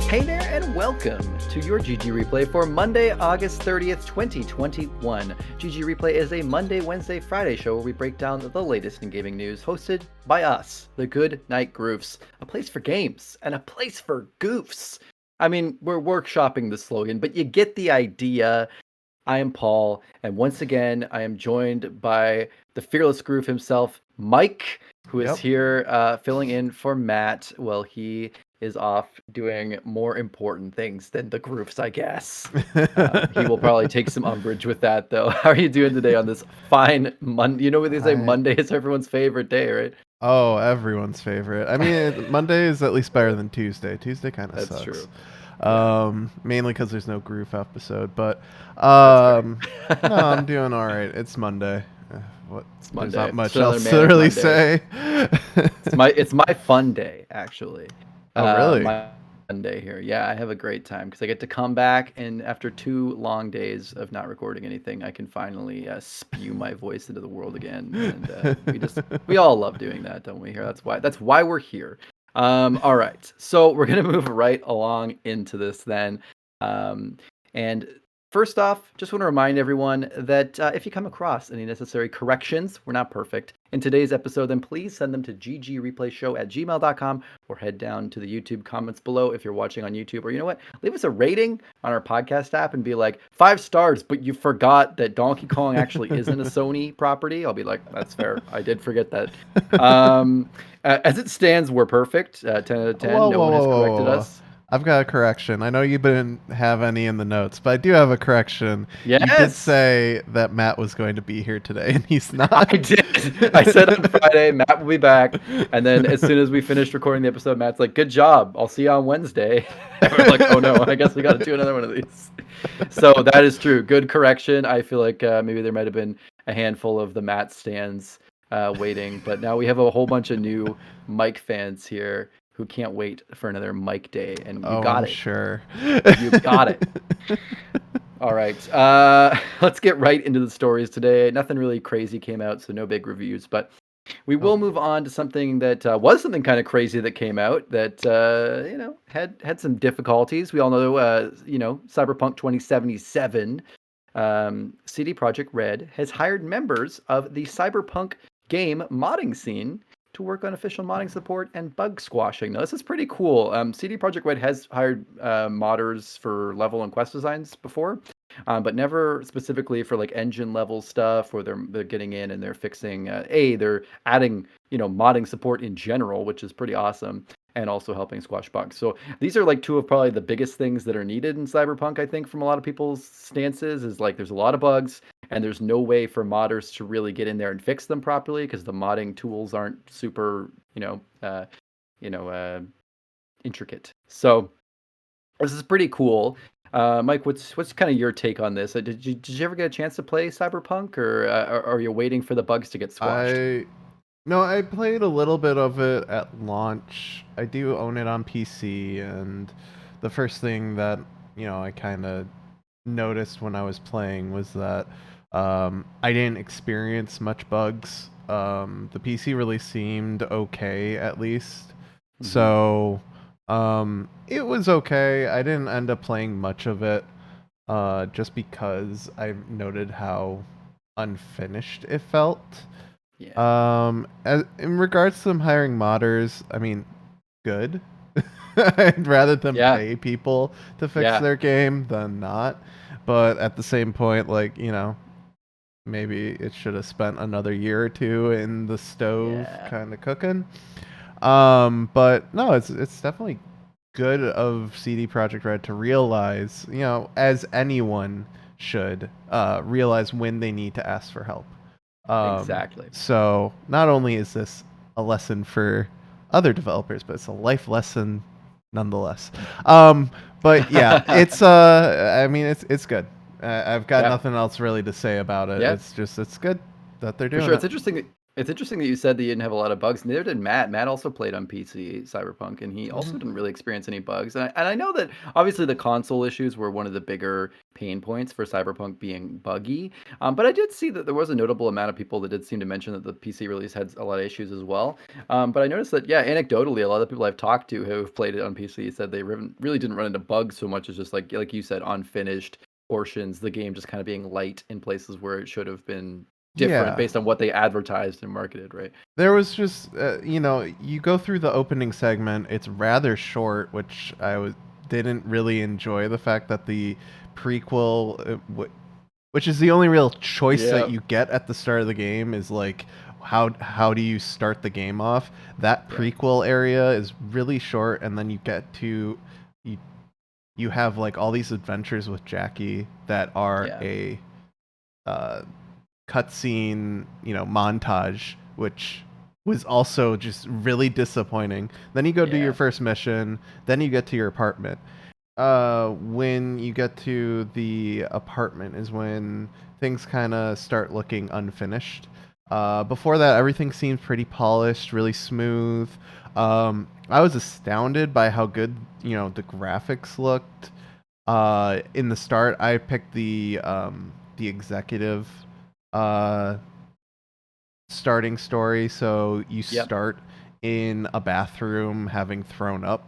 Hey there, and welcome to your GG Replay for Monday, August 30th, 2021. GG Replay is a Monday, Wednesday, Friday show where we break down the latest in gaming news, hosted by us, the Goodnight Groofs, a place for games and a place for goofs. I mean, we're workshopping the slogan, but you get the idea. I am Paul, and once again, I am joined by the fearless Groof himself, Mike, who is here filling in for Matt while he is off doing more important things than the Groofs, I guess. He will probably take some umbrage with that, though. How are you doing today on this fine Monday? You know what they say, Monday is everyone's favorite day, right? Oh, everyone's favorite. I mean, Monday is at least better than Tuesday. Tuesday kind of sucks. That's true. Mainly because there's no Groof episode, but no, I'm doing all right. It's Monday. It's Monday. There's not much else to really say. It's my fun day, actually. Oh, really? My Monday here. Yeah, I have a great time because I get to come back, and after 2 long days of not recording anything, I can finally spew my voice into the world again. And we all love doing that, don't we? Here, that's why we're here. All right, so we're gonna move right along into this then, and first off, just want to remind everyone that if you come across any necessary corrections, we're not perfect, in today's episode, then please send them to ggreplayshow@gmail.com or head down to the YouTube comments below if you're watching on YouTube. Or you know what? Leave us a rating on our podcast app and be like, 5 stars, but you forgot that Donkey Kong actually isn't a Sony property. I'll be like, that's fair. I did forget that. As it stands, we're perfect. 10 out of 10. No one has corrected us. I've got a correction. I know you didn't have any in the notes, but I do have a correction. Yes. You did say that Matt was going to be here today, and he's not. I did. I said on Friday, Matt will be back. And then as soon as we finished recording the episode, Matt's like, good job. I'll see you on Wednesday. And we're like, oh no, I guess we got to do another one of these. So that is true. Good correction. I feel like maybe there might have been a handful of the Matt stands waiting. But now we have a whole bunch of new Mike fans here who can't wait for another Mike Day, and you got it. Sure. You got it. All right, let's get right into the stories today. Nothing really crazy came out, so no big reviews, but we will move on to something that was something kind of crazy that came out that had some difficulties. We all know, Cyberpunk 2077. CD Projekt Red has hired members of the Cyberpunk game modding scene to work on official modding support and bug squashing. Now, this is pretty cool. CD Projekt Red has hired modders for level and quest designs before, but never specifically for like engine level stuff where they're getting in and they're fixing. They're adding modding support in general, which is pretty awesome, and also helping squash bugs. So these are like 2 of probably the biggest things that are needed in Cyberpunk, I think, from a lot of people's stances, is like there's a lot of bugs and there's no way for modders to really get in there and fix them properly because the modding tools aren't super, intricate. So this is pretty cool. Mike, what's kind of your take on this? Did you ever get a chance to play Cyberpunk, or are you waiting for the bugs to get squashed? No, I played a little bit of it at launch. I do own it on PC, and the first thing that I kind of noticed when I was playing was that I didn't experience much bugs. The PC really seemed okay, at least. Mm-hmm. So it was okay. I didn't end up playing much of it just because I noted how unfinished it felt. Yeah. In regards to them hiring modders, I mean, good. I'd rather them pay people to fix their game than not. But at the same point, maybe it should have spent another year or 2 in the stove kind of cooking. But no, it's definitely good of CD Projekt Red to realize, as anyone should, realize when they need to ask for help. Exactly. So not only is this a lesson for other developers, but it's a life lesson nonetheless. But yeah, it's it's good. I've got nothing else really to say about it. Yeah. It's good that they're doing it. For sure. It's interesting It's interesting that you said that you didn't have a lot of bugs. Neither did Matt. Matt also played on PC Cyberpunk, and he also Hmm. didn't really experience any bugs. And I know that obviously the console issues were one of the bigger pain points for Cyberpunk being buggy. But I did see that there was a notable amount of people that did seem to mention that the PC release had a lot of issues as well. But I noticed that, yeah, anecdotally, a lot of the people I've talked to who have played it on PC said they really didn't run into bugs so much as just like you said, unfinished portions, the game just kind of being light in places where it should have been different Yeah. based on what they advertised and marketed, right? There was just, you go through the opening segment. It's rather short, which didn't really enjoy the fact that the prequel, which is the only real choice that Yeah. you get at the start of the game, is like how do you start the game off? That Yeah. prequel area is really short, and then you get to you you have like all these adventures with Jackie that are Yeah. a uh, cutscene, montage, which was also just really disappointing. Then you go do your Yeah. first mission, then you get to your apartment. When you get to the apartment is when things kind of start looking unfinished. Before that, everything seemed pretty polished, really smooth. I was astounded by how good, the graphics looked. In the start, I picked the executive uh, starting story. So you Yep. start in a bathroom having thrown up,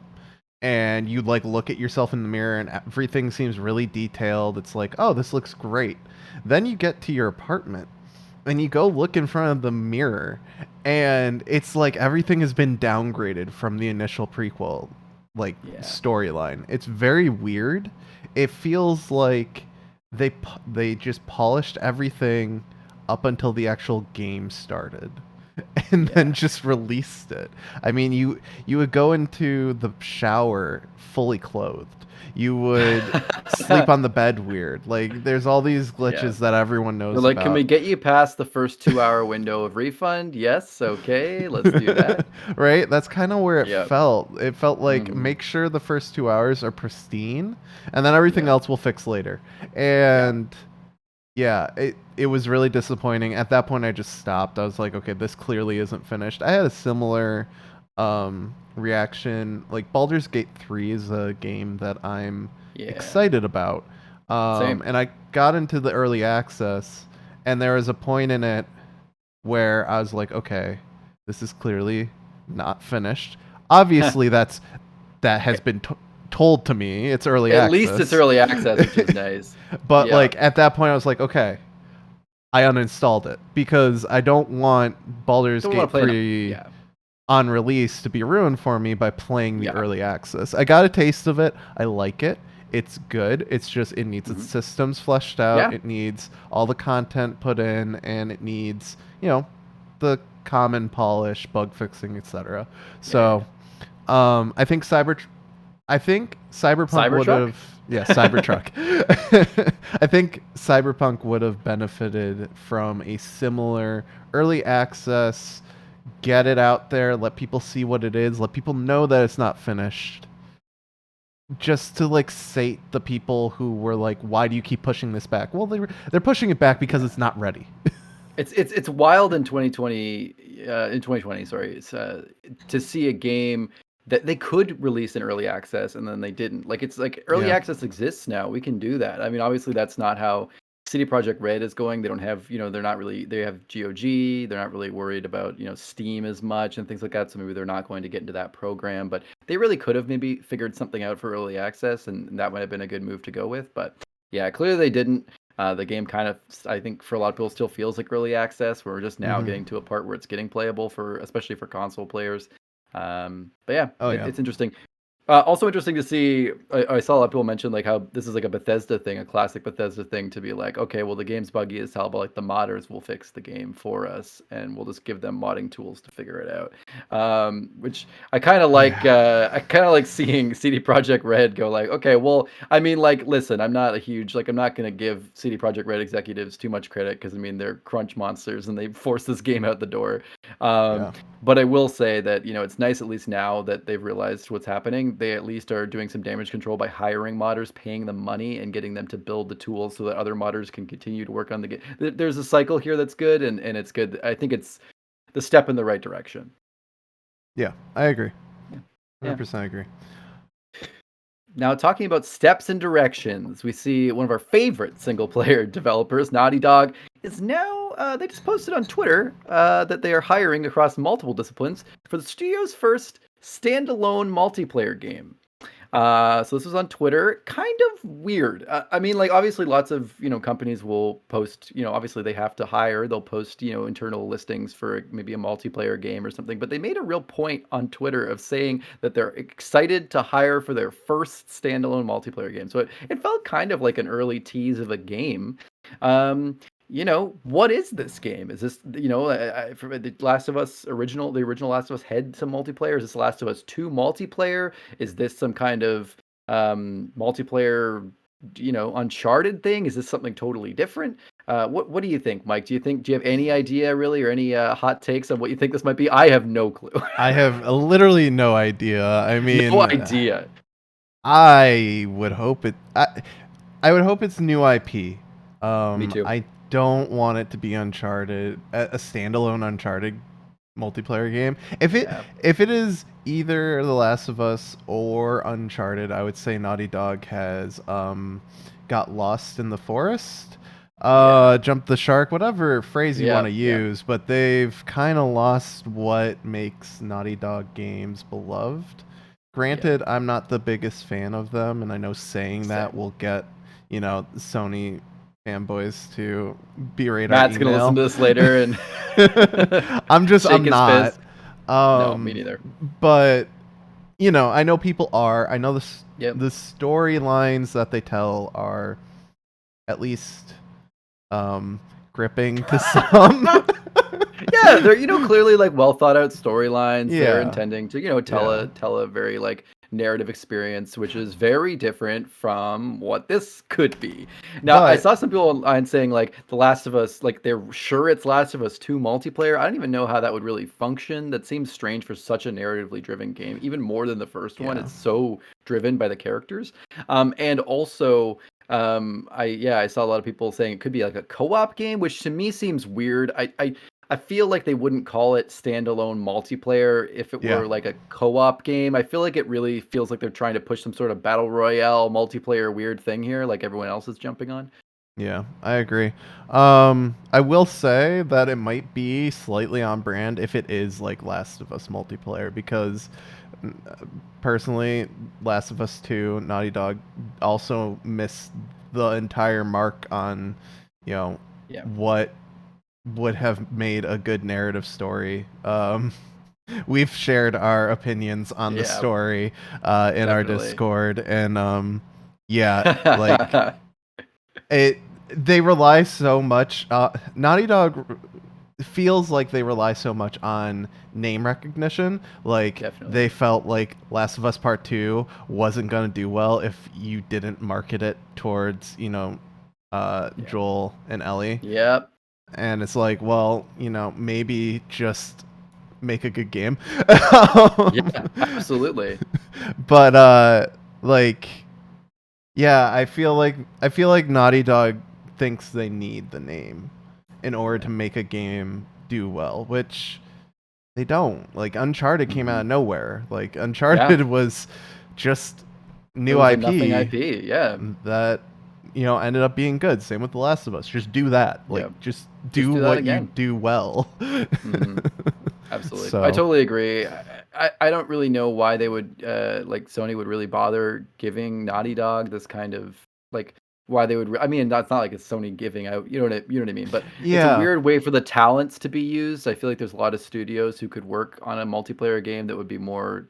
and you like look at yourself in the mirror, and everything seems really detailed. It's like, oh, this looks great. Then you get to your apartment, and you go look in front of the mirror, and it's like everything has been downgraded from the initial prequel like Yeah. storyline. It's very weird. It feels like they just polished everything up until the actual game started and then Yeah. just released it. I mean, you would go into the shower fully clothed. You would sleep on the bed weird. Like there's all these Yeah. glitches that everyone They're knows like, can we about. get you past the first 2 hour window of refund? Yes. Okay. Let's do that. Right? That's kind of where it Yep. felt. It felt like Mm-hmm. make sure the first 2 hours are pristine, and then everything Yeah. else we'll fix later. Yeah. And yeah, it was really disappointing. At that point, I just stopped. I was like, okay, this clearly isn't finished. I had a similar reaction. Like Baldur's Gate 3 is a game that I'm Yeah. excited about. Same. And I got into the early access, and there was a point in it where I was like, okay, this is clearly not finished. Obviously, that has been told to me. It's early At least it's access. early access, which is nice. But Yeah. like at that point, I was like, okay, I uninstalled it because I don't want Baldur's Don't want Gate to play enough. 3 Yeah. on release to be ruined for me by playing the Yeah. early access. I got a taste of it. I like it. It's good. It's just it needs its Mm-hmm. systems fleshed out. Yeah. It needs all the content put in, and it needs, the common polish, bug fixing, etc. Yeah. So, I think Cyberpunk would Cybertruck. have, yeah, Cybertruck. I think Cyberpunk would have benefited from a similar early access, get it out there, let people see what it is, let people know that it's not finished, just to like sate the people who were like, why do you keep pushing this back? Well, they're pushing it back because Yeah. it's not ready. It's wild in 2020 in 2020, sorry. It's to see a game that they could release in early access and then they didn't. Like it's like early Yeah. access exists now. We can do that. I mean, obviously that's not how CD Projekt Red is going. They don't have, they're not really they have GOG. They're not really worried about, Steam as much and things like that. So maybe they're not going to get into that program, but they really could have maybe figured something out for early access and that might have been a good move to go with, but yeah, clearly they didn't. The game kind of, I think, for a lot of people, still feels like early access. We're just now Hmm. getting to a part where it's getting playable especially for console players. But yeah, Oh yeah. it's interesting. Also interesting to see. I saw a lot of people mention like how this is like a Bethesda thing, a classic Bethesda thing, to be like, okay, well the game's buggy as hell, but like the modders will fix the game for us, and we'll just give them modding tools to figure it out. Which I kind of like. Yeah. I kind of like seeing CD Projekt Red go like, okay, well, I mean, like, listen, I'm not a huge like, I'm not gonna give CD Projekt Red executives too much credit because I mean they're crunch monsters and they forced this game out the door. Um, Yeah. but I will say that, it's nice at least now that they've realized what's happening. They at least are doing some damage control by hiring modders, paying them money, and getting them to build the tools so that other modders can continue to work on the game. There's a cycle here that's good, and it's good. I think it's the step in the right direction. Yeah, I agree. Yeah. 100% agree. Now, talking about steps and directions, we see one of our favorite single-player developers, Naughty Dog, is now, they just posted on Twitter that they are hiring across multiple disciplines for the studio's first standalone multiplayer game. So this was on Twitter. Kind of weird. I mean, like obviously, lots of companies will post. Obviously they have to hire. They'll post internal listings for maybe a multiplayer game or something. But they made a real point on Twitter of saying that they're excited to hire for their first standalone multiplayer game. So it felt kind of like an early tease of a game. Um, what is this game? Is this, for the Last of Us original, the original Last of Us had some multiplayer? Is this Last of Us 2 multiplayer? Is this some kind of multiplayer, Uncharted thing? Is this something totally different? What do you think, Mike? Do you have any idea really, or any hot takes on what you think this might be? I have no clue. I have literally no idea. I mean, No idea. I would hope I would hope it's new IP. Me too. I don't want it to be Uncharted, a standalone Uncharted multiplayer game. If it is either The Last of Us or Uncharted, I would say Naughty Dog has got lost in the forest, jumped the shark, whatever phrase you want to use, but they've kind of lost what makes Naughty Dog games beloved. Granted, I'm not the biggest fan of them, and I know saying that will get Sony fanboys to berate Matt's our email. gonna listen to this later, and I'm not. Fist. No, me neither. But I know people are. I know the Yep. storylines that they tell are at least gripping to some. Yeah, they're clearly like well thought out storylines. Yeah. They're intending to tell a very like narrative experience, which is very different from what this could be. Now, I saw some people online saying like The Last of Us, like they're sure it's Last of Us 2 multiplayer. I don't even know how that would really function. That seems strange for such a narratively driven game, even more than the first one. It's so driven by the characters. And also I saw a lot of people saying it could be like a co-op game, which to me seems weird. I feel like they wouldn't call it standalone multiplayer if it were like a co-op game. I feel like it really feels like they're trying to push some sort of battle royale multiplayer weird thing here, like everyone else is jumping on. Yeah, I agree. I will say that it might be slightly on brand if it is like Last of Us multiplayer, because personally, Last of Us 2, Naughty Dog also missed the entire mark on, what would have made a good narrative story. We've shared our opinions on the story in our Discord, and like they rely so much. Naughty Dog feels like they rely so much on name recognition. Like they felt like Last of Us Part 2 wasn't gonna do well if you didn't market it towards Joel and Ellie. Yep. And it's like, well, maybe just make a good game. Yeah, absolutely. But I feel like Naughty Dog thinks they need the name in order to make a game do well, which they don't. Like Uncharted came out of nowhere. Like Uncharted was just new IP. Nothing IP, yeah. That ended up being good. Same with The Last of Us. Just do that. Like, just do what you do well. Absolutely. So. I totally agree. I don't really know why they would, like Sony would really bother giving Naughty Dog this kind of, like, why they would, I mean, that's not like it's Sony giving out, you know what I mean? But it's a weird way for the talents to be used. I feel like there's a lot of studios who could work on a multiplayer game that would be more,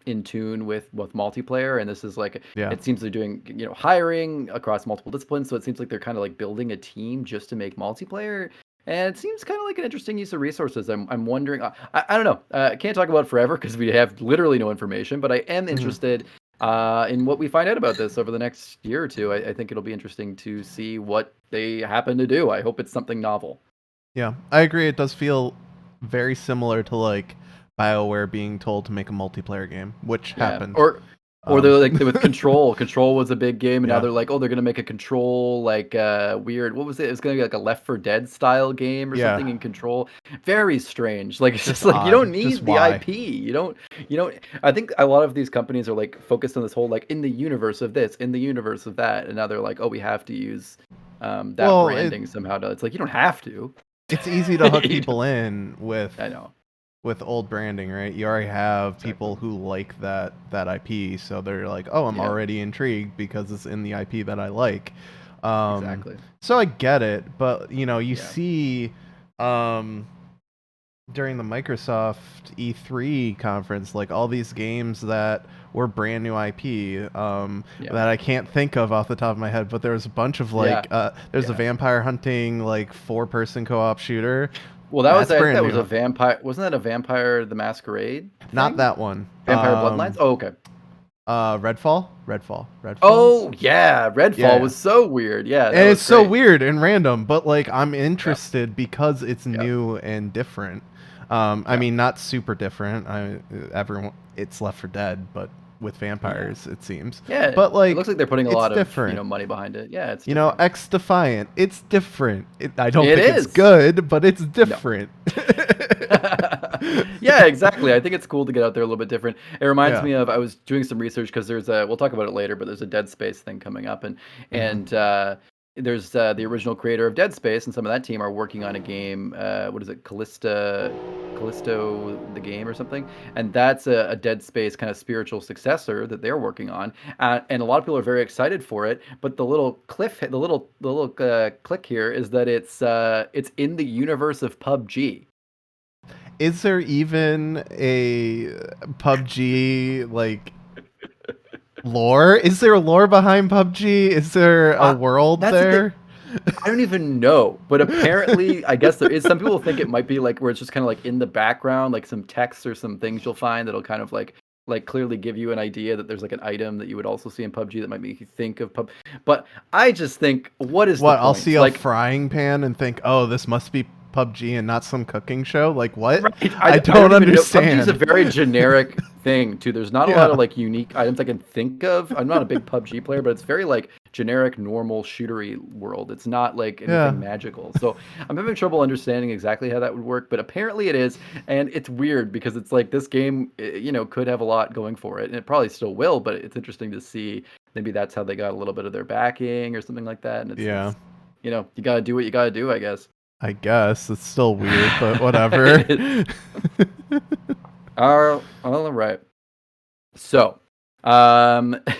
in tune with multiplayer, and this is like it seems they're doing hiring across multiple disciplines, so it seems like they're kind of like building a team just to make multiplayer, and it seems kind of like an interesting use of resources. I'm wondering, I don't know, I can't talk about it forever because we have literally no information, but I am interested in what we find out about this over the next year or two. I think it'll be interesting to see what they happen to do. I hope it's something novel. Yeah, I agree. It does feel very similar to like BioWare being told to make a multiplayer game, which happened. Or Or they're like with Control. Control was a big game, and now Yeah. they're like, oh, they're gonna make a Control like weird. What was it? It was gonna be like a Left 4 Dead style game or Yeah. something in Control. Very strange. Like it's Just just like you don't odd. Just need the why? IP. You don't. I think a lot of these companies are like focused on this whole like in the universe of this, in the universe of that, and now they're like, oh, we have to use that Well, branding somehow. It's like you don't have to. it's easy to hook You people in with I know. old branding, right? You already have Exactly. people who like that IP, so they're like, "Oh, I'm Yeah. already intrigued because it's in the IP that I like." Exactly. So I get it, but you Yeah. see during the Microsoft E3 conference, like all these games that were brand new IP that I can't think of off the top of my head, but there was a bunch of like there's a vampire hunting like 4-person co-op shooter. Well, that was That's I think brand that was new. a vampire. Wasn't that a Vampire the Masquerade thing? Not that one. Vampire Bloodlines? Oh, okay. Redfall. Oh, yeah. Redfall Yeah. was so weird. Yeah, that And was it's so great. weird and random, but like I'm interested because it's new and different. I mean, not super different. Everyone, it's Left 4 Dead, but with vampires, it seems. Yeah, But like, it looks like they're putting a it's lot different. of money behind it. Yeah, it's You know, different. X Defiant. It's different. I don't It think it's is. good, but it's different. Yeah, exactly. I think it's cool to get out there a little bit different. It reminds Yeah. me of I was doing some research because there's a we'll talk about it later, but there's a Dead Space thing coming up, and there's the original creator of Dead Space, and some of that team are working on a game. What is it, Callisto the game or something? And that's a Dead Space kind of spiritual successor that they're working on, and a lot of people are very excited for it. But the little click here is that it's in the universe of PUBG. Is there even a PUBG like lore? Is there a lore behind PUBG? Is there a world there? I don't even know, but apparently, I guess there is. Some people think it might be like where it's just kind of like in the background, like some text or some things you'll find that'll kind of like clearly give you an idea that there's like an item that you would also see in PUBG that might make you think of PUBG. But I just think, what is the point? I'll see a frying pan and think, oh, this must be PUBG and not some cooking show. Like what? Right. I don't understand. PUBG is a very generic thing too. There's not a lot of like unique items I can think of. I'm not a big PUBG player, but it's very like generic, normal shootery world. It's not like anything magical. So I'm having trouble understanding exactly how that would work, but apparently it is, and it's weird because it's like this game, could have a lot going for it, and it probably still will. But it's interesting to see. Maybe that's how they got a little bit of their backing or something like that. And it's you gotta do what you gotta do, I guess. I guess it's still weird, but whatever. All right. So,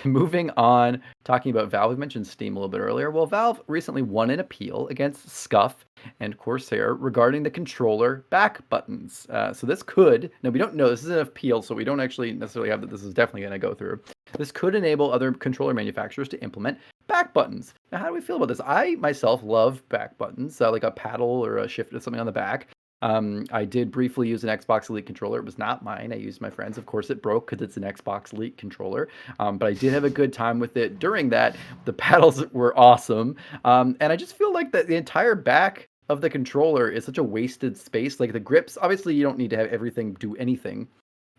moving on, talking about Valve. We mentioned Steam a little bit earlier. Well, Valve recently won an appeal against Scuf and Corsair regarding the controller back buttons. So this could, now we don't know, this is an appeal, so we don't actually necessarily have that this is definitely going to go through. This could enable other controller manufacturers to implement back buttons. Now, how do we feel about this? I myself love back buttons, like a paddle or a shift or something on the back. I did briefly use an Xbox Elite controller. It was not mine. I used my friend's. Of course, it broke because it's an Xbox Elite controller. But I did have a good time with it during that. The paddles were awesome. And I just feel like that the entire back of the controller is such a wasted space. Like the grips, obviously you don't need to have everything do anything.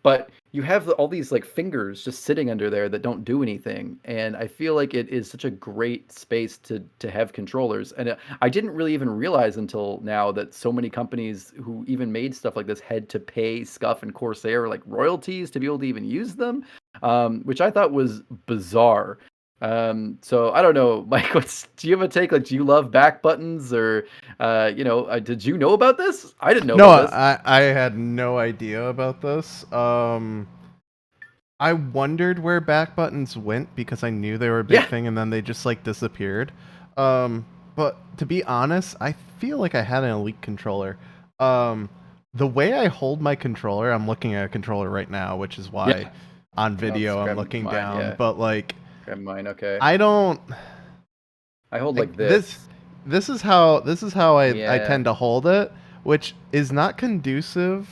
But you have all these like fingers just sitting under there that don't do anything, and I feel like it is such a great space to have controllers. And I didn't really even realize until now that so many companies who even made stuff like this had to pay Scuf and Corsair like royalties to be able to even use them, which I thought was bizarre. So I don't know, Mike. Do you have a take? Like, do you love back buttons, or did you know about this? I didn't know about this. No, I had no idea about this. I wondered where back buttons went because I knew they were a big thing, and then they just like disappeared. But to be honest, I feel like I had an Elite controller. The way I hold my controller, I'm looking at a controller right now, which is why on video I'm looking down. But like. Mine, okay. I don't. I hold like this. This is how I tend to hold it, which is not conducive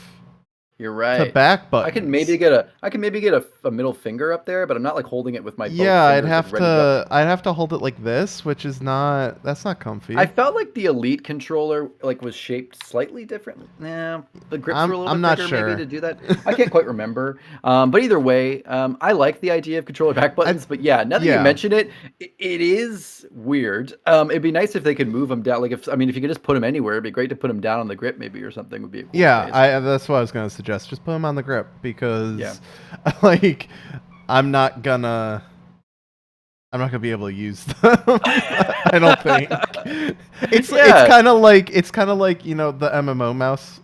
You're to right. back I can maybe buttons. get a middle finger up there, but I'm not like holding it with my both Yeah, fingers like ready to go. I'd have to hold it like this, which is not that's not I comfy. felt like the Elite controller like was shaped slightly different. Nah, the grips were a little I'm bit not bigger maybe sure. to do that. I can't quite remember. But either way, I like the idea of controller back I buttons. But yeah, now that you yeah. mention it, it is weird. It'd be nice if they could move them down. Like if you could just put them anywhere, it'd be great to put them down on the grip maybe or something would be a cool Yeah, space. I that's what I was gonna suggest. Just put them on the grip Yeah. because, like, I'm not gonna I'm not gonna be able to use them. I don't think. Yeah. It's kind of like the MMO mouse,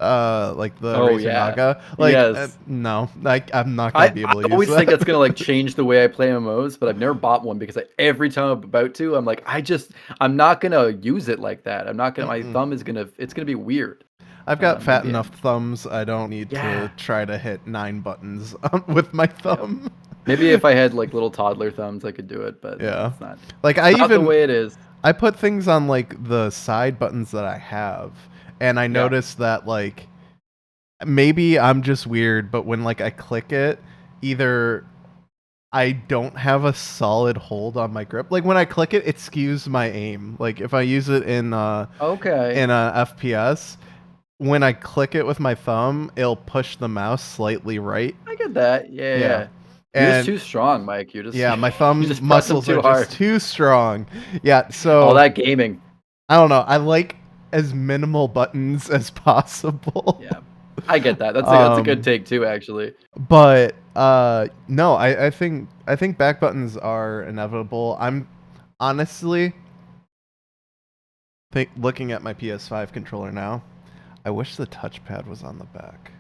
like the Oh Razer yeah. Naga. Like, Yes. no, like I'm not gonna I, be I able to use always think that's that. gonna like change the way I play MMOs, but I've never bought one because every time I'm about to, I'm like, I'm not gonna use it like that. I'm not gonna. My Mm-mm. thumb is gonna. It's gonna be weird. I've got fat Maybe. enough thumbs. I don't need to Yeah. try to hit 9 buttons with my Yep. thumb. Maybe if I had like little toddler thumbs, I could do it, but Yeah. it's not. Like It's not the way it is. I put things on like the side buttons that I have, and I Yeah. noticed that like maybe I'm just weird, but when like I click it, either I don't have a solid hold on my grip. Like when I click it, it skews my aim. Like if I use it in Okay. a FPS, when I click it with my thumb, it'll push the mouse slightly right. I get that. Yeah. Yeah. Yeah. You're just And too strong, Mike. You're just yeah, my you thumb just press them muscles are too hard. just too strong. Yeah, All so that gaming. I don't know. I like as minimal buttons as possible. Yeah. I get that. That's a good take too, actually. But no, I think back buttons are inevitable. I'm honestly looking at my PS5 controller now. I wish the touchpad was on the back.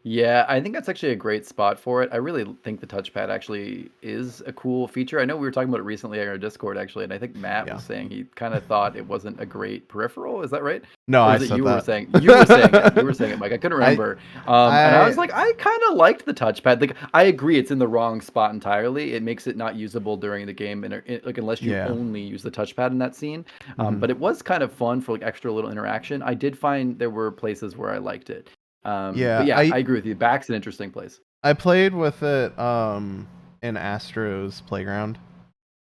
Yeah, I think that's actually a great spot for it. I really think the touchpad actually is a cool feature. I know we were talking about it recently on our Discord actually, and I think Matt Yeah. was saying he kind of thought it wasn't a great peripheral. Is that right? No, Or I was it said you were that. saying? You were saying it. You were saying it, Mike. I couldn't I remember. And I was I like, I kind of liked the touchpad. Like, I agree, it's in the wrong spot entirely. It makes it not usable during the game, and like unless you yeah. only use the touchpad in that scene. Mhm. But it was kind of fun for like extra little interaction. I did find there were places where I liked it. But Yeah, yeah, I agree with you. Back's an interesting place. I played with it in Astro's Playground,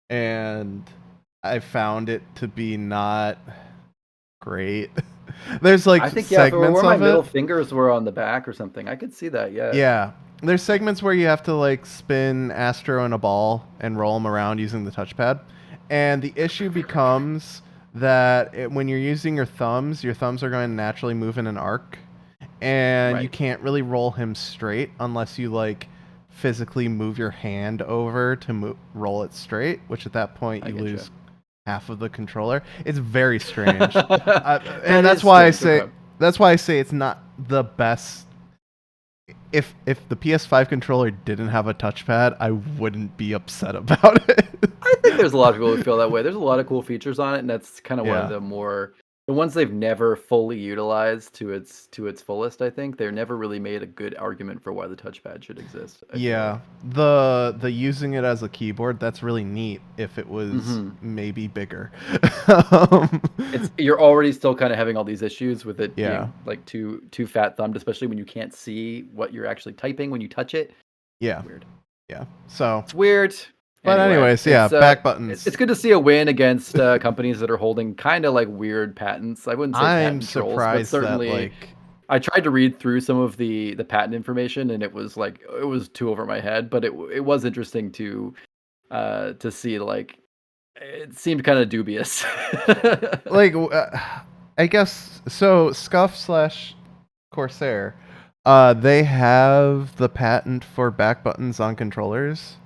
and I found it to be not great. There's like I think if it were segments where my of middle it. fingers were on the back or something, I could see that. Yeah. Yeah. There's segments where you have to like spin Astro in a ball and roll them around using the touchpad. And the issue becomes that when you're using your thumbs are going to naturally move in an arc. And you Right. can't really roll him straight unless you like physically move your hand over to roll it straight, which at that point I you get you. lose half of the controller. It's very strange. That And is strange. Okay. that's why I say it's not the best. If the PS5 controller didn't have a touchpad, I wouldn't be upset about it. I think there's a lot of people who feel that way. There's a lot of cool features on it, and that's kind of one of Yeah. the ones they've never fully utilized to its fullest. I think they're never really made a good argument for why the touchpad should exist. I feel Yeah. like. The using it as a keyboard, that's really neat if it was Mhm. maybe bigger. um, You're already still kind of having all these issues with it Yeah. being like too fat thumbed, especially when you can't see what you're actually typing when you touch it. yeah. Weird. Yeah. So, It's weird. but Anyway, anyways, yeah, back buttons. it's good to see a win against companies that are holding kind of like weird patents. I wouldn't say I'm patent trolls, but surprised that certainly like I tried to read through some of the patent information, and it was too over my head. But it was interesting to see like it seemed kind of dubious. like I guess so Scuff/Corsair, they have the patent for back buttons on controllers.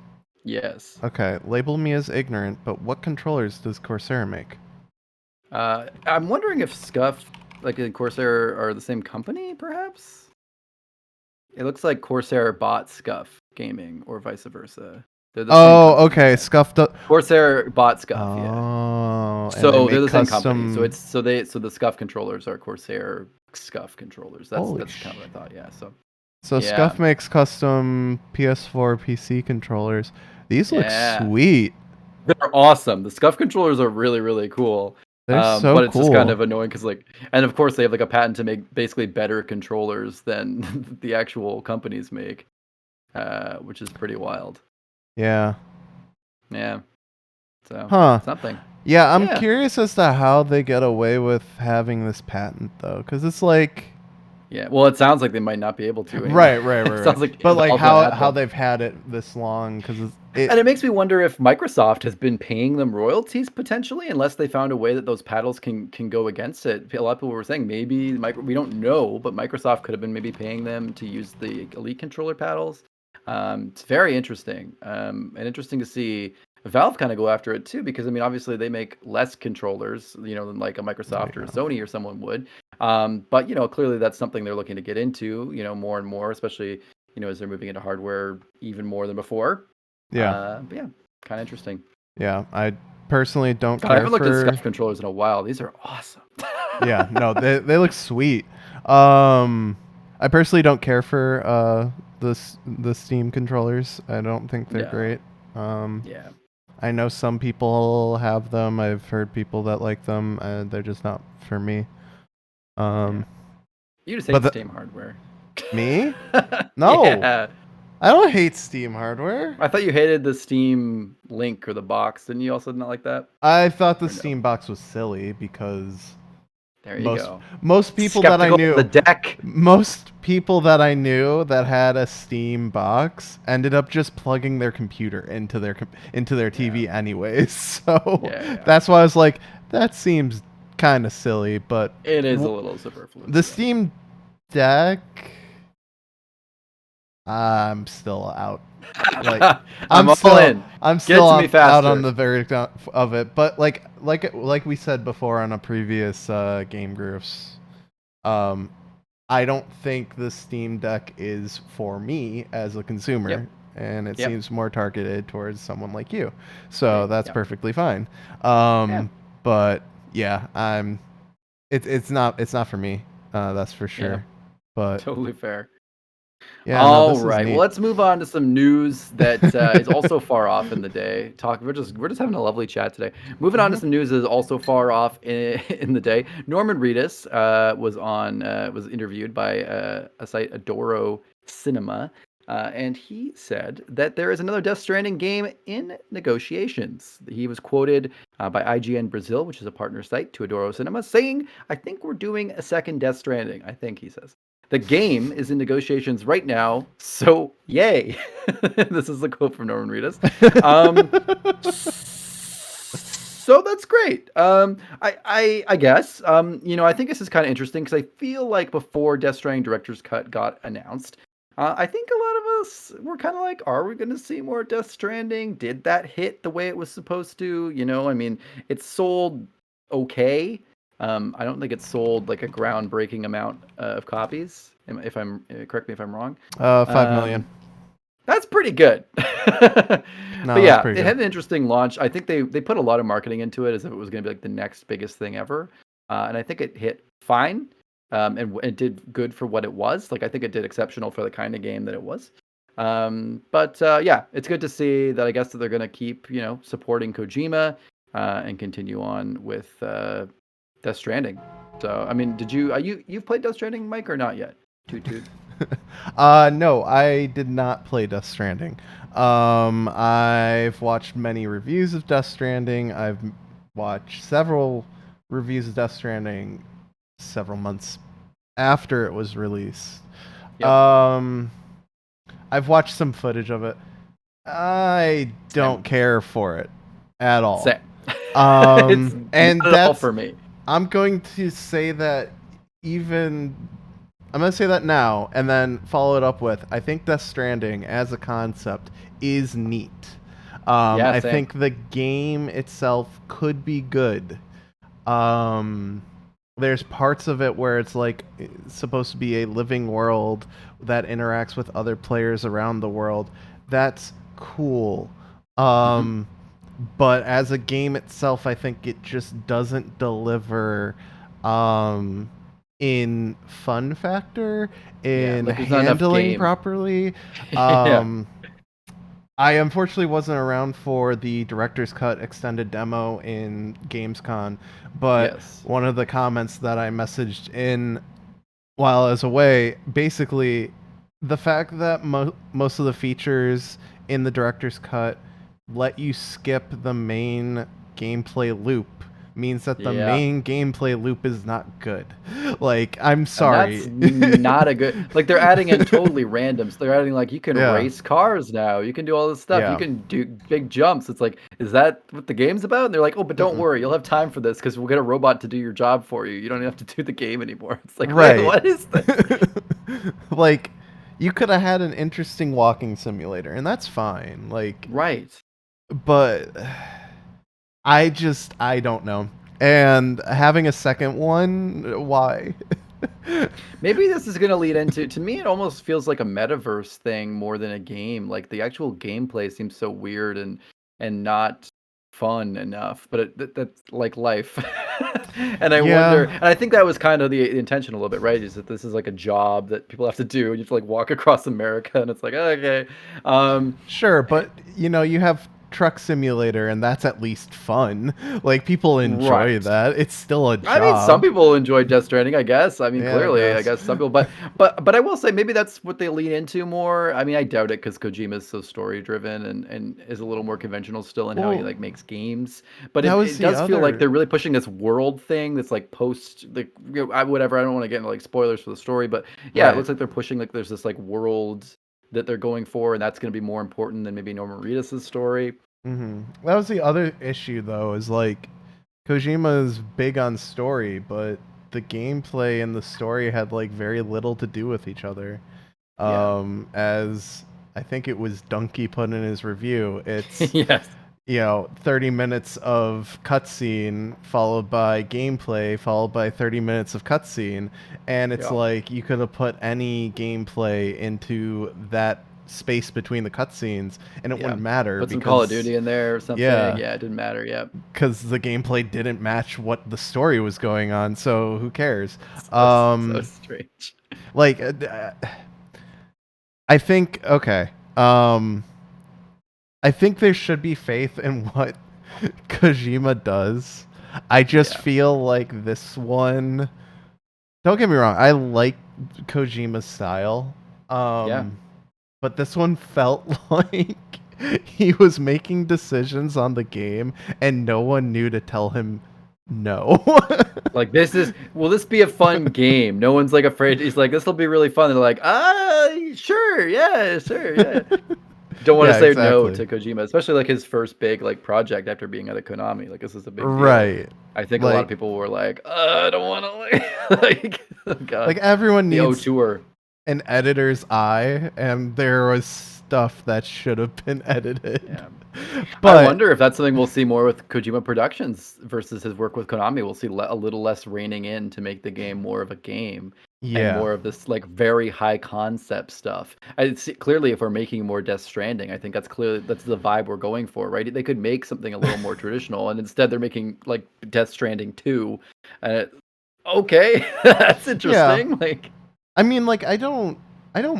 Yes. Okay, label me as ignorant, but what controllers does Corsair make? I'm wondering if Scuff, and Corsair are the same company, perhaps? It looks like Corsair bought Scuff Gaming, or vice versa. They're the same Oh, company, okay, yeah. Scuff. Corsair bought Scuff, yeah. Oh, and So they they're the make same company. custom. So the Scuff controllers are Corsair Scuff controllers. That's Holy kind of what I thought, yeah. So yeah. Scuff makes custom PS4, PC controllers. These look Yeah. sweet. They're awesome. The Scuff controllers are really, really cool. They're so But it's just kind cool. of annoying because and of course they have like a patent to make basically better controllers than the actual companies make, which is pretty wild. Yeah. Yeah. So Huh. something. Yeah, I'm Yeah. curious as to how they get away with having this patent though, because it's like, Yeah. Well, it sounds like they might not be able to anymore. right, right, It right, right. sounds like But like Valve's gonna add how them. they've had it this long, because And it makes me wonder if Microsoft has been paying them royalties potentially, unless they found a way that those paddles can go against it. A lot of people were saying maybe we don't know, but Microsoft could have been maybe paying them to use the Elite controller paddles. It's very interesting, and interesting to see Valve kind of go after it too, because I mean, obviously they make less controllers, than like a Microsoft or yeah, Sony or someone would. But clearly that's something they're looking to get into, more and more, especially as they're moving into hardware even more than before. yeah, But yeah, kind of interesting. yeah. I personally don't God, I care haven't looked at for. Scotch controllers in a while. These are awesome. Yeah, no, they look sweet. I personally don't care for the Steam controllers. I don't think they're No. great. Um, Yeah. I know some people have them. I've heard people that like them, and they're just not for me. Yeah. Um, You just but hate Steam hardware. me? No, Yeah. I don't hate Steam hardware. I thought you hated the Steam Link or the box. Didn't you also not like that? I thought the Or no? Steam box was silly because There you most go. most people that I Skeptical of the knew deck. most people that I knew that had a Steam box ended up just plugging their computer into their TV Yeah. anyways. So Yeah. that's why I was like, that seems kind of silly. But It is a little superfluous. the Yeah. Steam Deck, I'm still out. Like I'm all in. I'm Get still to me out on faster. the verdict of it. But like we said before on a previous Game Groofs, um, I don't think the Steam Deck is for me as a consumer, Yep. and it Yep. seems more targeted towards someone like you. So Right. that's Yeah. perfectly fine. Yeah. But yeah, it's not for me. That's for Yeah. sure. But Totally fair. yeah, no, All this is right. Well, neat. let's move on to some news that is also far off in the day. We're just having a lovely chat today. Moving on to Hmm. some news that is also far off in the day. Norman Reedus was interviewed by a site Adoro Cinema, and he said that there is another Death Stranding game in negotiations. He was quoted by IGN Brazil, which is a partner site to Adoro Cinema, saying, "I think we're doing a second Death Stranding." I think he says. The game is in negotiations right now, so yay. This is a quote from Norman Reedus. Um, so that's great. I guess. I think this is kind of interesting because I feel like before Death Stranding Director's Cut got announced, I think a lot of us were kind of like, are we going to see more Death Stranding? Did that hit the way it was supposed to? I mean, it sold okay. I don't think it sold like a groundbreaking amount of copies. If I'm correct me if I'm wrong. 5 million. That's pretty good. No, But that's yeah, pretty it good. had an interesting launch. I think they put a lot of marketing into it as if it was going to be like the next biggest thing ever. And I think it hit fine. And it did good for what it was. Like I think it did exceptional for the kind of game that it was. But yeah, it's good to see that I guess that they're going to keep supporting Kojima and continue on with Death Stranding. So I mean, did you've played Death Stranding, Mike, or not yet? Toot toot. No, I did not play Death Stranding. I've watched many reviews of Death Stranding. I've watched several reviews of Death Stranding several months after it was released. Yep. I've watched some footage of it. I don't care for it at all. Same. It's And not at all for me. I'm going to say that even I'm going to say that now and then follow it up with I think Death Stranding as a concept is neat. Yeah, I same. think the game itself could be good. There's parts of it where it's like it's supposed to be a living world that interacts with other players around the world. That's cool. But as a game itself, I think it just doesn't deliver in fun factor, in like there's not enough handling game. properly. Yeah. I unfortunately wasn't around for the director's cut extended demo in Gamescom, but Yes. one of the comments that I messaged in while I was away, basically, the fact that most of the features in the director's cut let you skip the main gameplay loop means that the Yeah. main gameplay loop is not good. Like, I'm And that's sorry. not a good, like, they're adding in totally randoms. They're adding, like, you can Yeah. race cars now. You can do all this stuff. You Yeah. can do big jumps. It's like, is that what the game's about? And they're like, oh, but don't Mm-mm. worry, you'll have time for this because we'll get a robot to do your job for you. You don't have to do the game anymore. It's like, wait, Right. what is this? Like, you could have had an interesting walking simulator, and that's fine. Like, Right. but I don't know. And having a second one, why? Maybe this is going to lead into, to me, it almost feels like a metaverse thing more than a game. Like the actual gameplay seems so weird and not fun enough, but that's like life. And I wonder, Yeah, and I think that was kind of the intention a little bit, right? Is that this is like a job that people have to do, and you have to like walk across America, and it's like, okay. sure, eh, but you have Truck Simulator, and that's at least fun. Like, people enjoy right. that. It's still a I mean, some job. people enjoy Death Stranding, I guess. I mean, Yeah, I clearly, I guess. guess some people, but I will say maybe that's what they lean into more. I mean, I doubt it because Kojima is so story driven and is a little more conventional still in how he Well, like makes games. But that was it the does feel like other. they're really pushing this world thing that's like post like whatever. I don't want to get into like spoilers for the story, but yeah, it Right. looks like they're pushing like there's this like world that they're going for, and that's going to be more important than maybe Norman Reedus' story. That was the other issue, though, is like Kojima's big on story, but the gameplay and the story had like very little to do with each other. Yeah. As I think it was Donkey put in his review, it's Yes. 30 minutes of cutscene followed by gameplay followed by 30 minutes of cutscene, and it's Yeah. like you could have put any gameplay into that space between the cutscenes and it Yeah. wouldn't matter Put some Call of because Duty in there or something. yeah, Yeah, it didn't matter. Yeah. because the gameplay didn't match what the story was going on, so who cares? So strange. Like I think okay. I think there should be faith in what Kojima does. I just Yeah. feel like this one. Don't get me wrong. I like Kojima's style. Yeah. But this one felt like he was making decisions on the game and no one knew to tell him no. Like will this be a fun game? No one's like afraid. He's like, this will be really fun. They're like, sure, yeah, sure, yeah. Don't want to Yeah, say no exactly. to Kojima, especially like his first big like project after being at a Konami. Like this is a big deal. Right. I think a lot of Like people were like, I don't want to like, oh like God, everyone the O needs tour. an editor's eye, and there was stuff that should have been edited. Yeah. I But wonder if that's something we'll see more with Kojima Productions versus his work with Konami. We'll see a little less reining in to make the game more of a game and yeah, more of this like very high concept stuff. I see clearly if we're making more Death Stranding, I think that's the vibe we're going for, right? They could make something a little more traditional, and instead they're making like Death Stranding 2. Uh, okay, that's yeah. interesting. Like, I mean, like I don't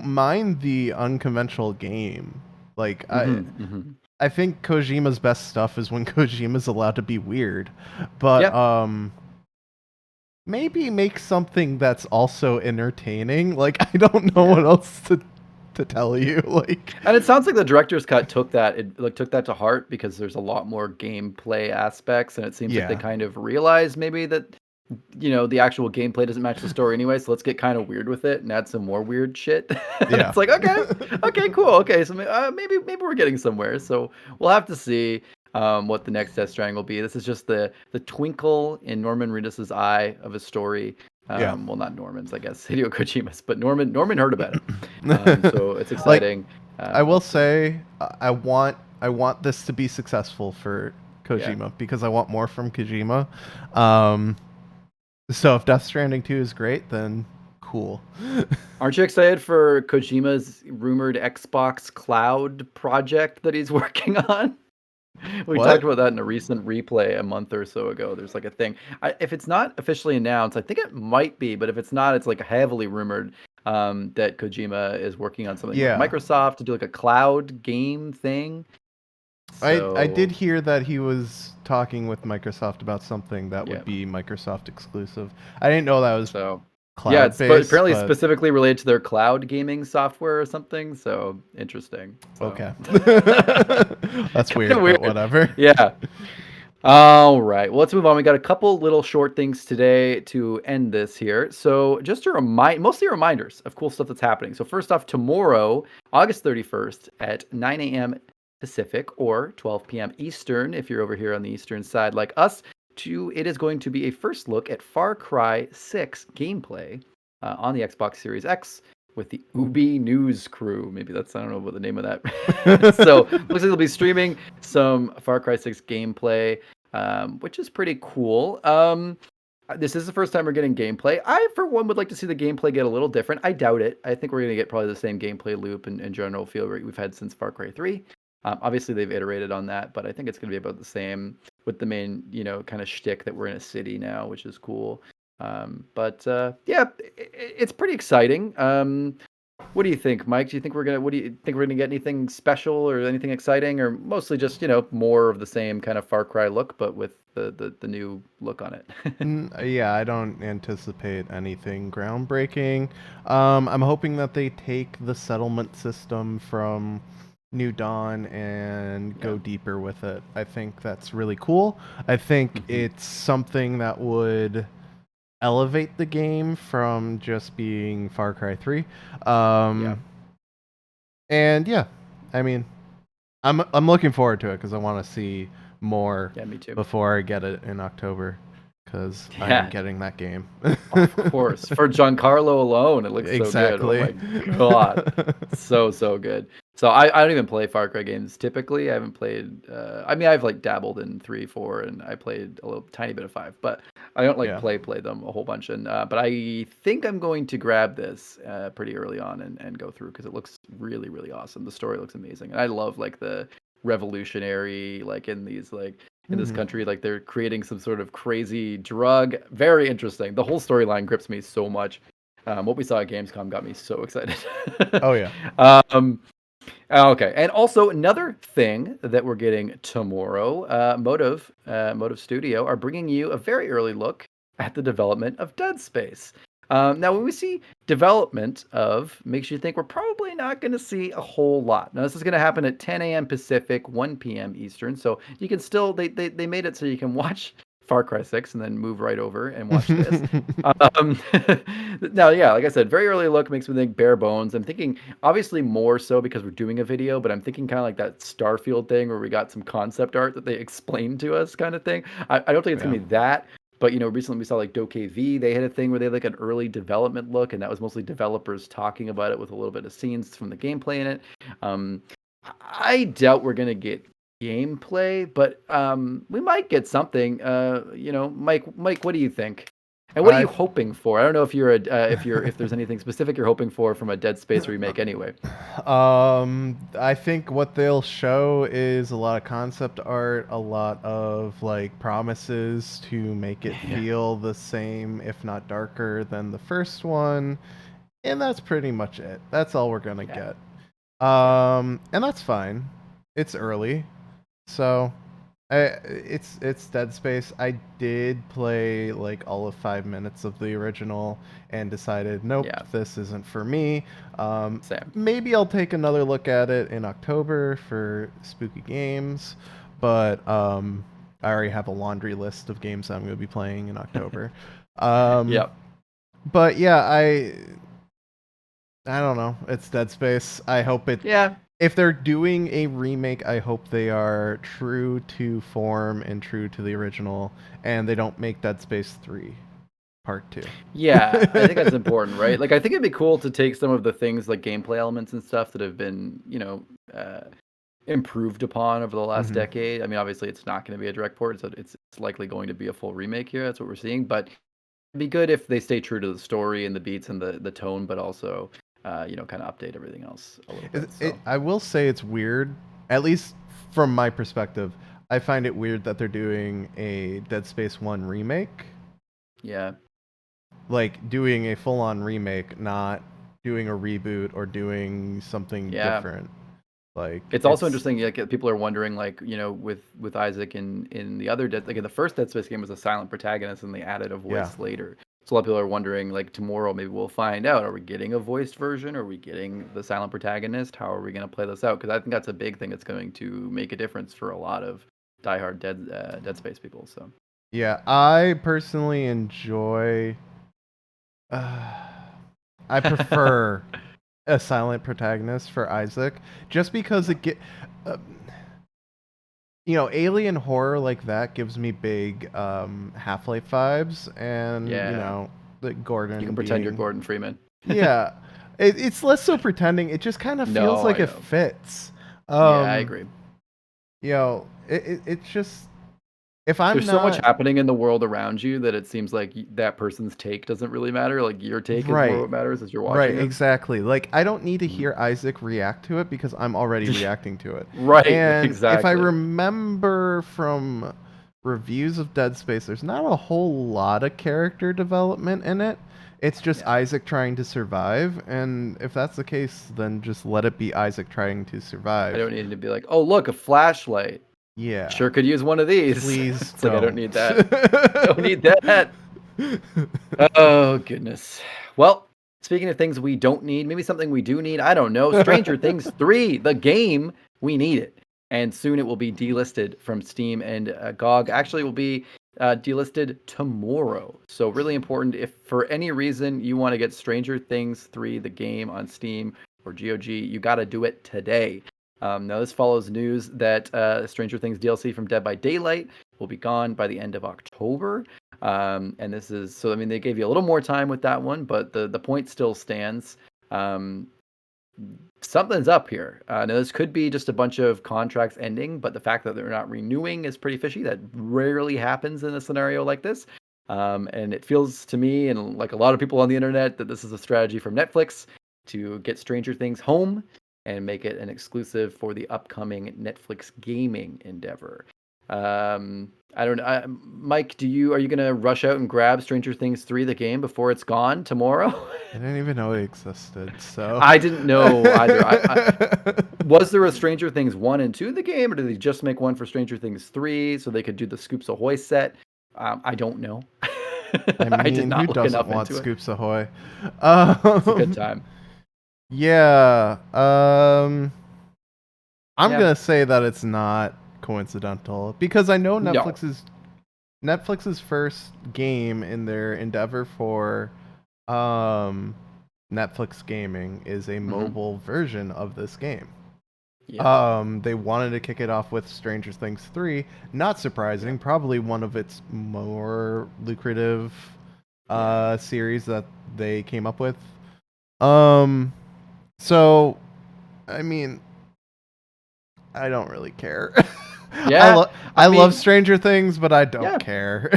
mind the unconventional game. Like hmm. I think Kojima's best stuff is when Kojima's allowed to be weird. But Yeah. maybe make something that's also entertaining. Like I don't know Yeah. what else to tell you. Like And it sounds like the director's cut took that to heart because there's a lot more gameplay aspects, and it seems like they yeah. kind of realized maybe that the actual gameplay doesn't match the story anyway, so let's get kind of weird with it and add some more weird shit. And Yeah. it's like, okay, cool, okay, so maybe we're getting somewhere. So we'll have to see what the next Death Stranding will be. This is just the twinkle in Norman Reedus's eye of a story. Yeah. Well, not Norman's, I guess, Hideo Kojima's, but Norman heard about it. So it's Like exciting. I will We'll see. say I want this to be successful for Yeah. Kojima because I want more from Kojima. Um so if Death Stranding 2 is great, then cool. Aren't you excited for Kojima's rumored Xbox Cloud project that he's working on? We talked What? about that in a recent replay a month or so ago. There's like a thing. If it's not officially announced, I think it might be, but if it's not, it's like heavily rumored. that Kojima is working on something with Yeah. Microsoft to do like a cloud game thing. I did So hear that he was talking with Microsoft about something that yeah, would be Microsoft exclusive. I didn't know that was so yeah, cloud it's but based, apparently but specifically related to their cloud gaming software or something. So interesting. So okay. That's kind of weird, but weird. whatever. Yeah. All right. Well, let's move on. We got a couple little short things today to end this here. So, just to remind, mostly reminders of cool stuff that's happening. So, first off, tomorrow, August 31st at 9 a.m. Pacific or 12 p.m. Eastern, if you're over here on the Eastern side like us, it is going to be a first look at Far Cry 6 gameplay on the Xbox Series X with the Ubi News crew. Maybe that's, I don't know what the name of that. So, looks like they'll be streaming some Far Cry 6 gameplay, which is pretty cool. This is the first time we're getting gameplay. I, for one, would like to see the gameplay get a little different. I doubt it. I think we're going to get probably the same gameplay loop and general feel we've had since Far Cry 3. Obviously, they've iterated on that, but I think it's going to be about the same with the main, kind of shtick that we're in a city now, which is cool. Yeah, it's pretty exciting. What do you think, Mike? What do you think we're gonna get anything special or anything exciting, or mostly just more of the same kind of Far Cry look, but with the new look on it? Yeah, I don't anticipate anything groundbreaking. I'm hoping that they take the settlement system from New Dawn and Yeah. go deeper with it. I think that's really cool. I think it's something that would elevate the game from just being Far Cry 3. Yeah. And yeah, I mean, I'm looking forward to it because I want to see more Yeah, me too. before I get it in October because I am Yeah. getting that game. Of course. For Giancarlo alone, it looks so good. Oh Exactly. my god. So good. So I don't even play Far Cry games typically. I haven't played I mean I've like dabbled in 3, 4, and I played a little tiny bit of 5, but I don't like Yeah. play them a whole bunch. And but I think I'm going to grab this pretty early on and go through because it looks really, really awesome. The story looks amazing. And I love like the revolutionary, like in these like in this country, like they're creating some sort of crazy drug. Very interesting. The whole storyline grips me so much. What we saw at Gamescom got me so excited. Oh yeah. um, okay, and also another thing that we're getting tomorrow, Motive Studio are bringing you a very early look at the development of Dead Space. Now, when we see development of, makes you think we're probably not going to see a whole lot. Now, this is going to happen at 10 a.m. Pacific, 1 p.m. Eastern, so you can still, they made it so you can watch Far Cry 6 and then move right over and watch this. Um, Now, yeah, like I said, very early look makes me think bare bones. I'm thinking obviously more so because we're doing a video, but I'm thinking kind of like that Starfield thing where we got some concept art that they explained to us kind of thing. I don't think it's Yeah. gonna be that, but recently we saw like V. They had a thing where they had like an early development look, and that was mostly developers talking about it with a little bit of scenes from the gameplay in it. Um, I doubt we're gonna get gameplay, but we might get something. Mike, what do you think? And what are I you hoping for? I don't know if you're if there's anything specific you're hoping for from a Dead Space remake anyway. I think what they'll show is a lot of concept art, a lot of like promises to make it Yeah. feel the same, if not darker, than the first one. And that's pretty much it. That's all we're gonna Yeah. get. And that's fine. It's early, so it's Dead Space. I did play like all of 5 minutes of the original and decided, nope, Yeah. this isn't for me. Same. Maybe I'll take another look at it in October for spooky games, but I already have a laundry list of games I'm going to be playing in October. Yep. But yeah, I don't know. It's Dead Space. I hope it. Yeah. If they're doing a remake, I hope they are true to form and true to the original, and they don't make Dead Space 3 Part 2. Yeah, I think that's important, right? Like, I think it'd be cool to take some of the things like gameplay elements and stuff that have been, improved upon over the last decade. I mean, obviously, it's not going to be a direct port, so it's likely going to be a full remake here. That's what we're seeing. But it'd be good if they stay true to the story and the beats and the tone, but also, kind of update everything else a little bit. So. I will say it's weird, at least from my perspective. I find it weird that they're doing a Dead Space 1 remake. Yeah. Like, doing a full-on remake, not doing a reboot or doing something Yeah. different. Like It's also interesting, like people are wondering, like with Isaac in the other Dead, like in the first Dead Space game was a silent protagonist, and they added a yeah. voice later. So a lot of people are wondering, like tomorrow maybe we'll find out: are we getting a voiced version? Are we getting the silent protagonist? How are we going to play this out? Because I think that's a big thing that's going to make a difference for a lot of diehard Dead Space people. So Yeah, I personally enjoy. I prefer a silent protagonist for Isaac, just because it get, uh, alien horror like that gives me big Half-Life vibes, and yeah, the you Gordon can pretend you're being, Gordon Freeman. yeah, it's less so pretending. It just kind of feels No, like I it know. fits. Yeah, I agree. It's just, if I'm There's so much not happening in the world around you that it seems like that person's take doesn't really matter. Like your take is more right. what matters as you're Right, watching it. exactly. Like, I don't need to Mhm. hear Isaac react to it because I'm already reacting to it. Right, And if I exactly. remember from reviews of Dead Space, there's not a whole lot of character development in it. It's just Yeah. Isaac trying to survive, and if that's the case, then just let it be Isaac trying to I survive. don't need to be like, oh, look, a flashlight. Yeah. Sure could use one of these. Please It's like, I don't don't. need that. Don't need that. Oh, goodness. Well, speaking of things we don't need, maybe something we do need, I don't know. Stranger Things 3, the game, we need it. And soon it will be delisted from Steam and GOG. Actually, it will be delisted tomorrow. So, really important. If for any reason you want to get Stranger Things 3, the game on Steam or GOG, you got to do it today. Now, this follows news that Stranger Things DLC from Dead by Daylight will be gone by the end of October. And this is so. I mean, they gave you a little more time with that one, but the point still stands. Um, Something's up here. Now, this could be just a bunch of contracts ending, but the fact that they're not renewing is pretty fishy. That rarely happens in a scenario like this. And it feels to me, and like a lot of people on the internet, that this is a strategy from Netflix to get Stranger Things home and make it an exclusive for the upcoming Netflix gaming endeavor. I don't know. Mike, are you gonna rush out and grab Stranger Things 3, the game, before it's gone tomorrow? I didn't even know it existed, so. I didn't know either. Was there a Stranger Things 1 and 2, the game, or did they just make one for Stranger Things 3 so they could do the Scoops Ahoy set? I don't know. I I did mean, who not look doesn't enough want into it. Scoops Ahoy? It's a good Um, time. yeah. I'm Yeah. gonna say that it's not coincidental because I know No. Netflix's first game in their endeavor for um, Netflix gaming is a Hmm. mobile version of this game. Yeah. They wanted to kick it off with Stranger Things 3. Not Yeah. surprising, probably one of its more lucrative Yeah. series that they came up with. Um, so, I mean, I don't really care. Yeah. I I love mean, Stranger Things, but I don't yeah. care.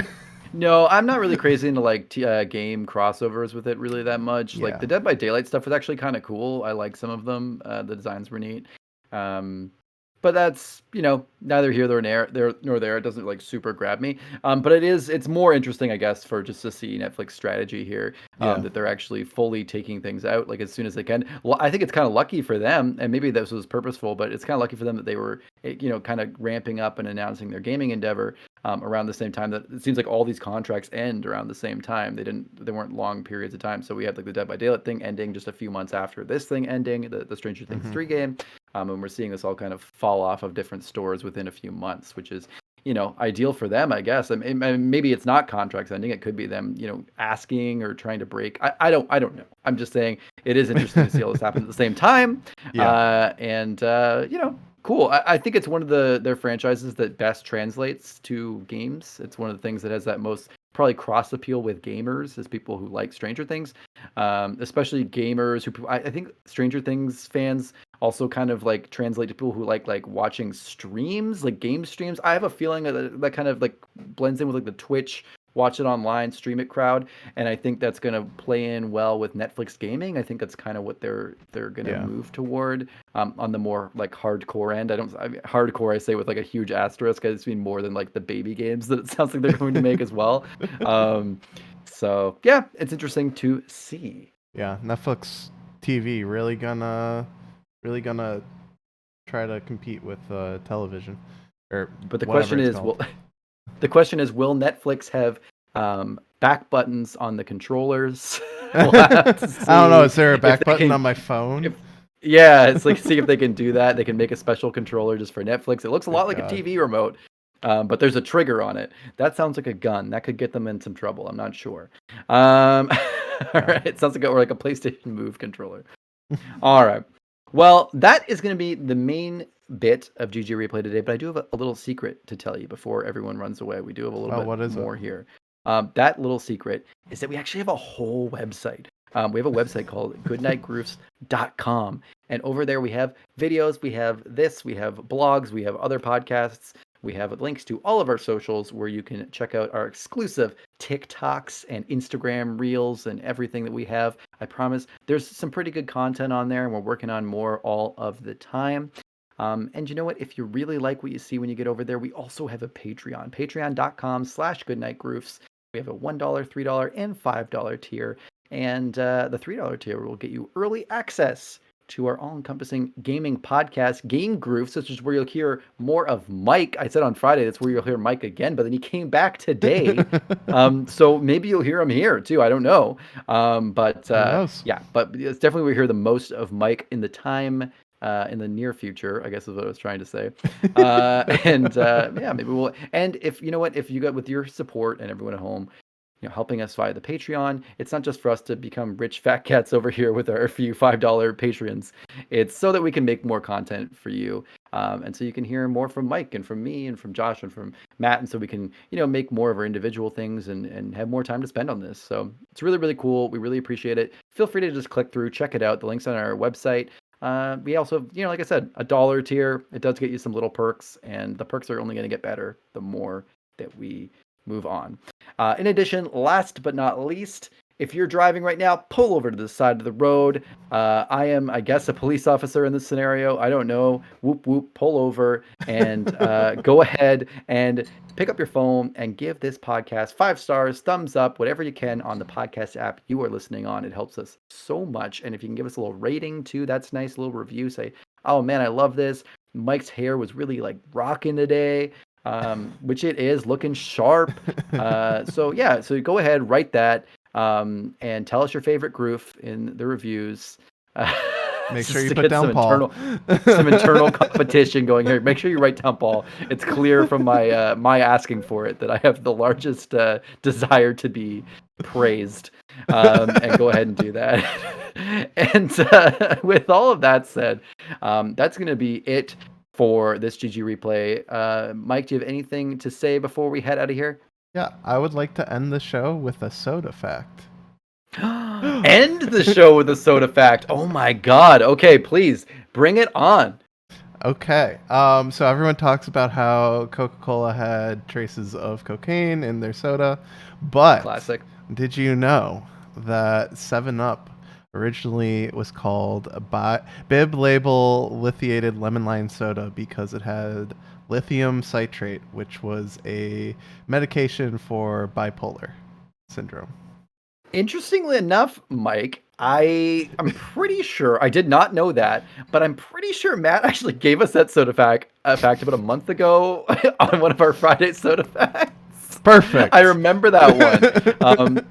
No, I'm not really crazy into like game crossovers with it really that much. Like Yeah. the Dead by Daylight stuff was actually kind of cool. I like some of them. The designs were neat. Um, but that's neither here nor there. It doesn't like super grab me. But it's more interesting, I guess, for just to see Netflix strategy here. Yeah. That they're actually fully taking things out like as soon as they can. Well, I think it's kind of lucky for them, and maybe this was purposeful, but it's kind of lucky for them that they were kind of ramping up and announcing their gaming endeavor around the same time. That it seems like all these contracts end around the same time. They weren't long periods of time. So we had like the Dead by Daylight thing ending just a few months after this thing ending, the Stranger Things Hmm. 3 game. And we're seeing this all kind of fall off of different stores within a few months, which is ideal for them, I guess. I mean, maybe it's not contracts ending. It could be them, asking or trying to break. I don't know. I'm just saying it is interesting to see all this happen at the same time. Yeah. And cool. I think it's one of their franchises that best translates to games. It's one of the things that has that most probably cross appeal with gamers as people who like Stranger Things, especially gamers who I think Stranger Things fans also kind of like translate to people who like watching streams, like game streams. I have a feeling that kind of like blends in with like the Twitch watch it online, stream it crowd, and I think that's going to play in well with Netflix gaming. I think that's kind of what they're going to Yeah. move toward on the more like hardcore end. I mean, hardcore I say with like a huge asterisk. I just mean more than like the baby games that it sounds like they're going to make as well. Um, so yeah, it's interesting to see. Yeah, Netflix TV really gonna try to compete with television or But the whatever question it's is, called? will Netflix have back buttons on the controllers? We'll have to I don't know. see Is there a if back they button can. on my phone? If yeah, it's like see if they can do that. They can make a special controller just for Netflix. It looks a Good lot like a God. TV remote, but there's a trigger on it. That sounds like a gun. That could get them in some trouble. I'm not sure. All Yeah. right, it sounds like or like a PlayStation Move controller. All right. Well, that is going to be the main bit of GG Replay today, but I do have a little secret to tell you before everyone runs away. We do have a little Oh, bit what is it? more here. That little secret is that we actually have a whole website. We have a website called goodnightgroofs.com. And over there we have videos, we have this, we have blogs, we have other podcasts. We have links to all of our socials where you can check out our exclusive TikToks and Instagram reels and everything that we have. I promise there's some pretty good content on there, and we're working on more all of the time. And you know what? If you really like what you see when you get over there, we also have a Patreon, patreon.com/goodnightgroofs. We have a $1, $3, and $5 tier. And the $3 tier will get you early access to our all-encompassing gaming podcast, Game Groofs, which is where you'll hear more of Mike. I said on Friday that's where you'll hear Mike again, but then he came back today. So maybe you'll hear him here too. I don't know. But Who knows? yeah, but it's definitely where we hear the most of Mike in the time in the near future, I guess is what I was trying to say. And yeah, maybe we'll. And if you know what, if you got with your support and everyone at home, helping us via the Patreon. It's not just for us to become rich fat cats over here with our few $5 patrons. It's so that we can make more content for you. And so you can hear more from Mike and from me and from Josh and from Matt. And so we can, make more of our individual things and have more time to spend on this. So it's really, really cool. We really appreciate it. Feel free to just click through, check it out. The link's on our website. We also, like I said, $1 tier. It does get you some little perks, and the perks are only going to get better the more that we move on. In addition, last but not least, if you're driving right now, pull over to the side of the road. I am, I guess, a police officer in this scenario. I don't know. Whoop, whoop, pull over and go ahead and pick up your phone and give this podcast 5 stars, thumbs up, whatever you can on the podcast app you are listening on. It helps us so much. And if you can give us a little rating too, that's nice. A little review. Say, oh man, I love this. Mike's hair was really like rocking today. Which it is, looking sharp. So yeah, so go ahead, write that, and tell us your favorite Groof in the reviews. Make sure Just you to put get down Paul. some internal competition going here. Make sure you write down Paul. It's clear from my asking for it that I have the largest desire to be praised, and go ahead and do that. And with all of that said, that's going to be it for this GG replay. Mike, do you have anything to say before we head out of here? Yeah, I would like to end the show with a soda fact. End the show with a soda fact. Oh my God. Okay, please bring it on. Okay. So everyone talks about how Coca-Cola had traces of cocaine in their soda, but Classic. did you know that 7-Up originally was called Bib Label Lithiated Lemon Lime Soda because it had lithium citrate, which was a medication for bipolar syndrome. Interestingly enough, Mike, I'm pretty sure I did not know that, but I'm pretty sure Matt actually gave us that soda fact about a month ago on one of our Friday soda facts. Perfect. I remember that one.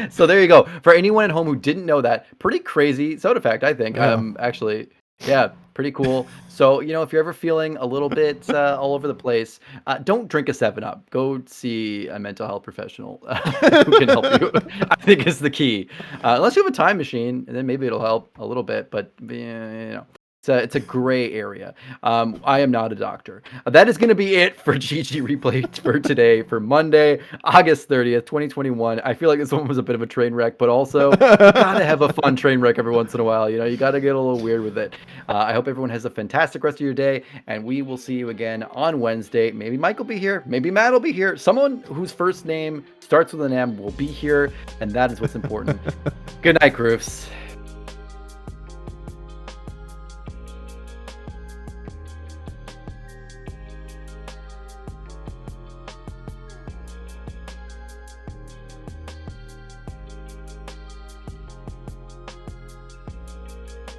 So there you go. For anyone at home who didn't know that, pretty crazy soda fact, I think. Yeah. Actually, yeah, pretty cool. So, if you're ever feeling a little bit all over the place, don't drink a 7-Up. Go see a mental health professional who can help you, I think is the key. Unless you have a time machine, and then maybe it'll help a little bit, but, it's a gray area. I am not a doctor. That is going to be it for GG Replay for today, for Monday, August 30th, 2021. I feel like this one was a bit of a train wreck, but also you gotta have a fun train wreck every once in a while. You gotta get a little weird with it. I hope everyone has a fantastic rest of your day, and we will see you again on Wednesday. Maybe Mike will be here. Maybe Matt will be here. Someone whose first name starts with an M will be here, and that is what's important. Good night, Groofs.